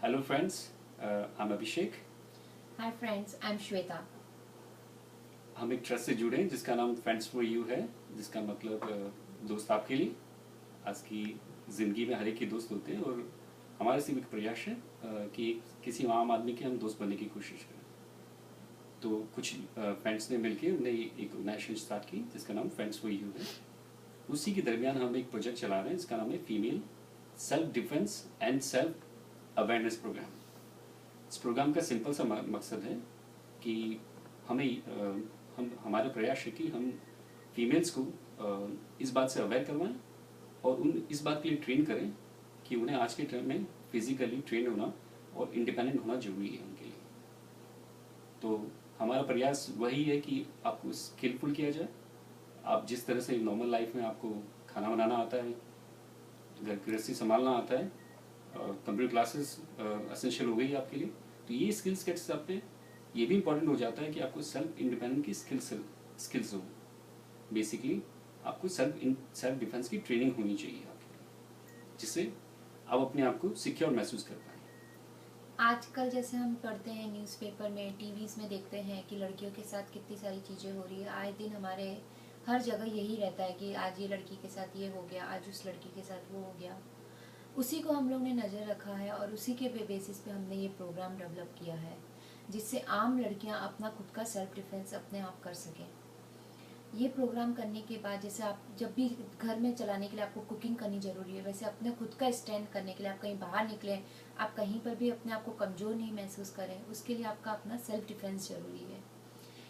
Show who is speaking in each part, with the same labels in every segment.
Speaker 1: Hello friends, I'm Abhishek.
Speaker 2: Hi friends, I'm Shweta.
Speaker 1: हम एक trust से जुड़े हैं जिसका नाम फ्रेंड्स फॉर यू है, जिसका मतलब दोस्त आपके लिए। आज की ज़िंदगी में हर एक के दोस्त होते हैं और हमारे सिर्फ एक प्रयास है कि किसी आम आदमी के हम दोस्त बनने की कोशिश करें। तो कुछ फ्रेंड्स ने मिलकर हमने एक ऑर्गेनाइजेशन स्टार्ट की जिसका नाम फ्रेंड्स फॉर यू है। उसी के दरमियान हम एक प्रोजेक्ट चला रहे हैं जिसका नाम है female self defence and self awareness programme. इस प्रोग्राम का सिंपल सा मकसद है कि हम हमारा प्रयास है कि हम फीमेल्स को इस बात से अवेयर करवाएं और इस बात के लिए ट्रेन करें कि उन्हें आज के टाइम में फिजिकली ट्रेन होना और इंडिपेंडेंट होना जरूरी है उनके लिए। तो हमारा प्रयास वही है कि आपको स्किलफुल किया जाए। आप जिस तरह से नॉर्मल लाइफ में आपको खाना बनाना आता है, घर गृहस्थी संभालना आता है, कंप्यूटर क्लासेस असेंशियल हो गई आपके लिए, तो ये स्किल्स के हिसाब पे ये भी इंपॉर्टेंट हो जाता है कि आपको सेल्फ इंडिपेंडेंट की स्किल्स हो। बेसिकली आपको सेल्फ डिफेंस की ट्रेनिंग होनी चाहिए आपके लिए, जिससे आप अपने आप को सिक्योर महसूस कर पाएँ।
Speaker 2: आजकल जैसे हम पढ़ते हैं न्यूज़पेपर में, टीवीज़ में देखते हैं कि लड़कियों के साथ कितनी सारी चीज़ें हो रही है। आए दिन हमारे हर जगह यही रहता है कि आज ये लड़की के साथ ये हो गया, आज उस लड़की के साथ वो हो गया। उसी को हम लोग ने नज़र रखा है और उसी के बेसिस पे हमने ये प्रोग्राम डेवलप किया है, जिससे आम लड़कियां अपना खुद का सेल्फ डिफेंस अपने आप कर सकें। ये प्रोग्राम करने के बाद जैसे आप जब भी घर में चलाने के लिए आपको कुकिंग करनी ज़रूरी है, वैसे अपने खुद का स्टैंड करने के लिए आप कहीं बाहर निकलें, आप कहीं पर भी अपने आप को कमज़ोर नहीं महसूस करें, उसके लिए आपका अपना सेल्फ डिफेंस ज़रूरी है।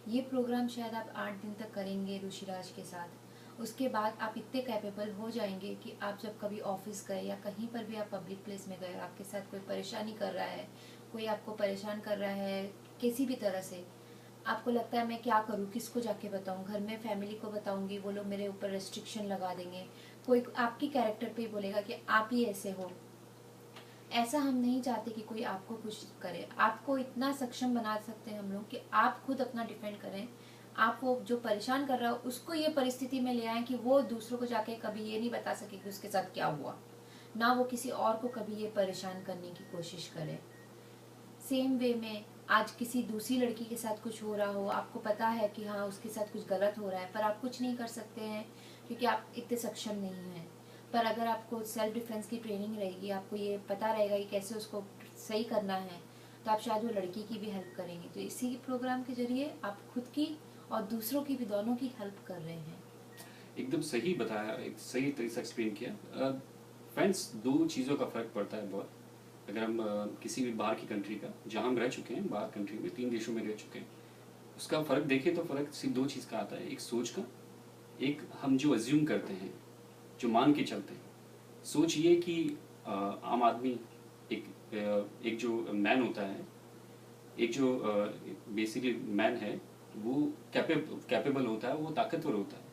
Speaker 2: ये प्रोग्राम शायद आप 8 दिन तक करेंगे ऋषिराज के साथ। उसके बाद आप इतने कैपेबल हो जाएंगे कि आप जब कभी ऑफिस गए या कहीं पर भी आप पब्लिक प्लेस में गए, आपके साथ कोई परेशानी कर रहा है, कोई आपको परेशान कर रहा है किसी भी तरह से, आपको लगता है मैं क्या करूँ, किसको जाके बताऊँ, घर में फैमिली को बताऊँगी, वो लोग मेरे ऊपर रेस्ट्रिक्शन लगा देंगे, कोई आपकी कैरेक्टर पे ही बोलेगा कि आप ही ऐसे हो। ऐसा हम नहीं चाहते कि कोई आपको कुछ करे। आपको इतना सक्षम बना सकते हैं हम लोग कि आप खुद अपना डिफेंड करें। आप वो जो परेशान कर रहा हो उसको ये परिस्थिति में ले आए कि वो दूसरों को जाके कभी ये नहीं बता सके कि उसके साथ क्या हुआ, ना वो किसी और को कभी ये परेशान करने की कोशिश करे। सेम वे में आज किसी दूसरी लड़की के साथ कुछ हो रहा हो, आपको पता है कि हाँ उसके साथ कुछ गलत हो रहा है, पर आप कुछ नहीं कर सकते हैं क्योंकि आप इतने सक्षम नहीं हैं। पर अगर आपको सेल्फ डिफेंस की ट्रेनिंग रहेगी, आपको ये पता रहेगा कि कैसे उसको सही करना है, तो आप शायद वो लड़की की भी हेल्प करेंगे। तो इसी प्रोग्राम के जरिए आप खुद की और दूसरों की भी, दोनों की हेल्प कर रहे हैं।
Speaker 1: एकदम सही बताया, एक सही तरीके से एक्सप्लेन किया। फ्रेंड्स, दो चीज़ों का फ़र्क पड़ता है बहुत। अगर हम किसी भी बाहर की कंट्री का, जहाँ हम रह चुके हैं, बाहर कंट्री में 3 देशों में रह चुके हैं, उसका फ़र्क देखें तो फ़र्क सिर्फ 2 चीज़ का आता है। एक सोच का, एक हम जो अज्यूम करते हैं, जो मान के चलते हैं। सोच ये कि आम आदमी एक जो मैन होता है, एक जो बेसिकली मैन है, वो कैपेबल होता है, वो ताकतवर होता है,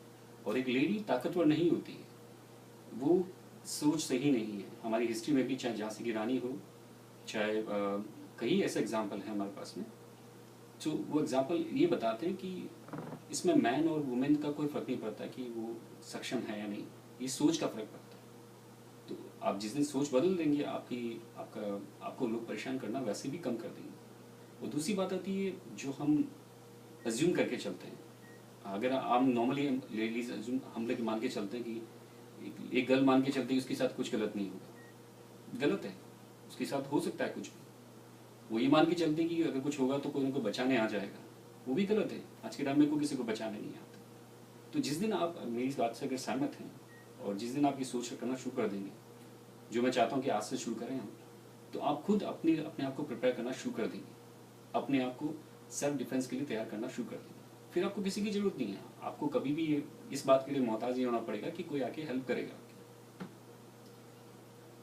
Speaker 1: और एक लेडी ताकतवर नहीं होती है। वो सोच सही नहीं है। हमारी हिस्ट्री में भी चाहे झांसी की रानी हो, चाहे कई ऐसे एग्जाम्पल हैं हमारे पास में, तो वो एग्जाम्पल ये बताते हैं कि इसमें मैन और वुमेन का कोई फ़र्क नहीं पड़ता कि वो सक्षम है या नहीं, ये सोच का फ़र्क पड़ता है। तो आप जिस दिन सोच बदल देंगे, आपको लोग परेशान करना वैसे भी कम कर देंगे। और दूसरी बात आती है जो हम अज्यूम करके चलते हैं। अगर हम नॉर्मली लेडीज हम लोग मान के चलते हैं कि एक गर्ल मान के चलते हैं उसके साथ कुछ गलत नहीं होगा, गलत है, उसके साथ हो सकता है कुछ भी। वो ये मान के चलते हैं कि अगर कुछ होगा तो कोई ना कोई बचाने आ जाएगा, वो भी गलत है। आज के टाइम में कोई किसी को बचाने नहीं आता। तो जिस दिन आप मेरी इस बात से अगर सहमत हैं और जिस दिन आप ये सोच करना शुरू कर देंगे, जो मैं चाहता हूँ कि आज से शुरू करें हम, तो आप खुद अपने आप को प्रिपेयर करना शुरू कर देंगे, अपने आप को सेल्फ डिफेंस के लिए तैयार करना शुरू कर देंगे। फिर आपको किसी की ज़रूरत नहीं है। आपको कभी भी इस बात के लिए मोहताज नहीं होना पड़ेगा कि कोई आके हेल्प करेगा।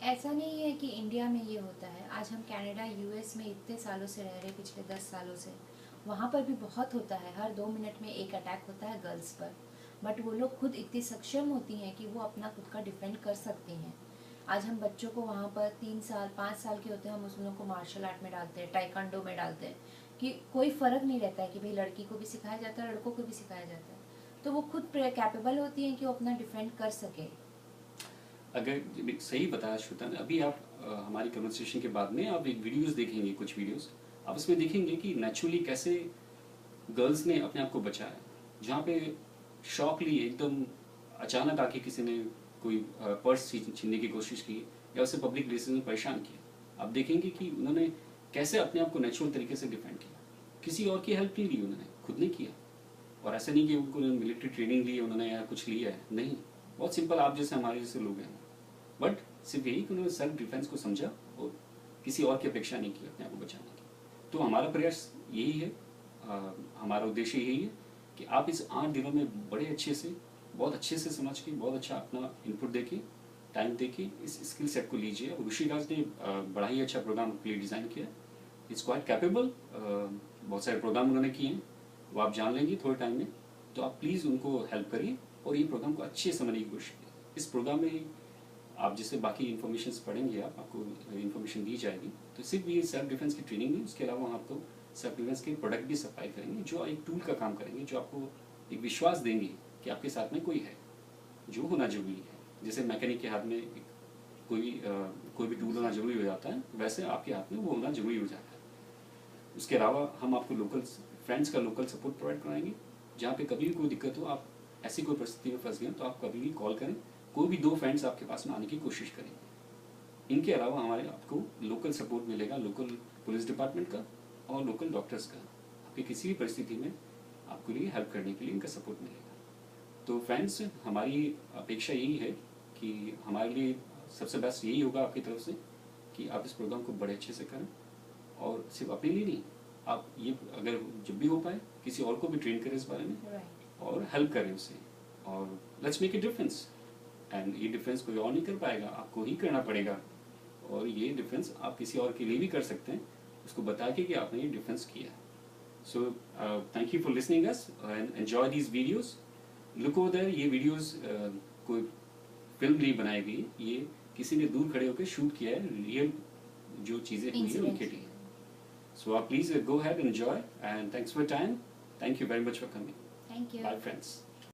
Speaker 2: ऐसा नहीं है कि इंडिया में ये होता है। आज हम कनाडा, यूएस में इतने सालों से रह रहे, पिछले 10 सालों से, वहाँ पर भी बहुत होता है। हर 2 मिनट में एक अटैक होता है गर्ल्स पर, बट वो लोग खुद इतनी सक्षम होती हैं कि वो अपना खुद का डिफेंड कर सकती हैं। आज हम बच्चों को वहाँ पर 3 साल 5 साल के होते हैं, हम उस लोगों को मार्शल आर्ट में डालते हैं, टाइकांडो में डालते हैं, कि कोई फ़र्क नहीं रहता है कि भाई लड़की को भी सिखाया जाता है, लड़कों को भी सिखाया जाता है। तो वो खुद कैपेबल होती हैं कि वो अपना डिफेंड कर सके।
Speaker 1: अगर सही बताया श्वेता ने, अभी आप हमारी कन्वर्सेशन के बाद में आप एक वीडियोस देखेंगे, कुछ वीडियोस आप उसमें देखेंगे कि नेचुरली कैसे गर्ल्स ने अपने आप को बचाया, जहाँ पे शॉकली एकदम अचानक आके किसी ने कोई पर्स छीनने की कोशिश की या उसे पब्लिक प्लेसेस में परेशान किया। आप देखेंगे कि उन्होंने कैसे अपने आप को नेचुरल तरीके से डिफेंड किया, किसी और की हेल्प नहीं ली, उन्होंने खुद ने किया। और ऐसा नहीं कि उनको मिलिट्री ट्रेनिंग ली है उन्होंने या कुछ लिया है, नहीं, बहुत सिंपल आप जैसे हमारे जैसे लोग हैं, बट सिर्फ यही कि उन्होंने सेल्फ डिफेंस को समझा और किसी और की अपेक्षा नहीं की अपने आप को बचाने की। तो हमारा प्रयास यही है, हमारा उद्देश्य यही है कि आप इस 8 दिनों में बड़े अच्छे से, बहुत अच्छे से समझ के, बहुत अच्छा अपना इनपुट देके, टाइम देके इस स्किल सेट को लीजिए। और ऋषिराज ने बड़ा ही अच्छा प्रोग्राम आपके लिए डिज़ाइन किया, इट्स क्वाइट कैपेबल, बहुत सारे प्रोग्राम उन्होंने किए हैं, वो आप जान लेंगे थोड़े टाइम में। तो आप प्लीज़ उनको हेल्प करिए और ये प्रोग्राम को अच्छे से समझने की कोशिश करिए। इस प्रोग्राम में आप जैसे बाकी इन्फॉर्मेशन पढ़ेंगे, आपको इन्फॉर्मेशन दी जाएगी, तो सिर्फ ये सेल्फ डिफेंस की ट्रेनिंग नहीं, उसके अलावा हम आपको सेल्फ डिफेंस के प्रोडक्ट भी सप्लाई करेंगे, जो एक टूल का काम करेंगे, जो आपको एक विश्वास देंगे कि आपके साथ में कोई है, जो होना जरूरी है। जैसे मैकेनिक के हाथ में कोई भी टूल होना जरूरी हो जाता है, वैसे आपके हाथ में वो होना जरूरी हो जाता है। उसके अलावा हम आपको लोकल फ्रेंड्स का लोकल सपोर्ट प्रोवाइड कराएंगे, जहाँ पे कभी भी कोई दिक्कत हो, आप ऐसी कोई परिस्थिति में फंस गए तो आप कभी भी कॉल करें, कोई भी 2 फ्रेंड्स आपके पास में आने की कोशिश करेंगे। इनके अलावा हमारे आपको लोकल सपोर्ट मिलेगा, लोकल पुलिस डिपार्टमेंट का और लोकल डॉक्टर्स का, आपकी किसी भी परिस्थिति में आपके लिए हेल्प करने के लिए इनका सपोर्ट मिलेगा। तो फ्रेंड्स, हमारी अपेक्षा यही है कि हमारे लिए सबसे बेस्ट यही होगा आपकी तरफ से कि आप इस प्रोग्राम को बड़े अच्छे से करें, और सिर्फ अपने लिए नहीं, आप ये अगर जब भी हो पाए किसी और को भी ट्रेन करें इस बारे में और हेल्प करें उसे, और let's make a difference. And ये डिफरेंस कोई और नहीं कर पाएगा, आपको ही करना पड़ेगा, और ये डिफरेंस आप किसी और के लिए भी कर सकते हैं, उसको बता के कि आपने ये डिफरेंस किया। So thank you for listening us and enjoy these videos. Look over there, ये वीडियोस कोई फिल्म नहीं बनाई गई, ये किसी ने दूर खड़े होकर शूट किया है, रियल जो चीज़ें हुई है उनके लिए। So please go ahead and enjoy, and thanks for your time. Thank you very much for coming.
Speaker 2: Thank you.
Speaker 1: Bye friends.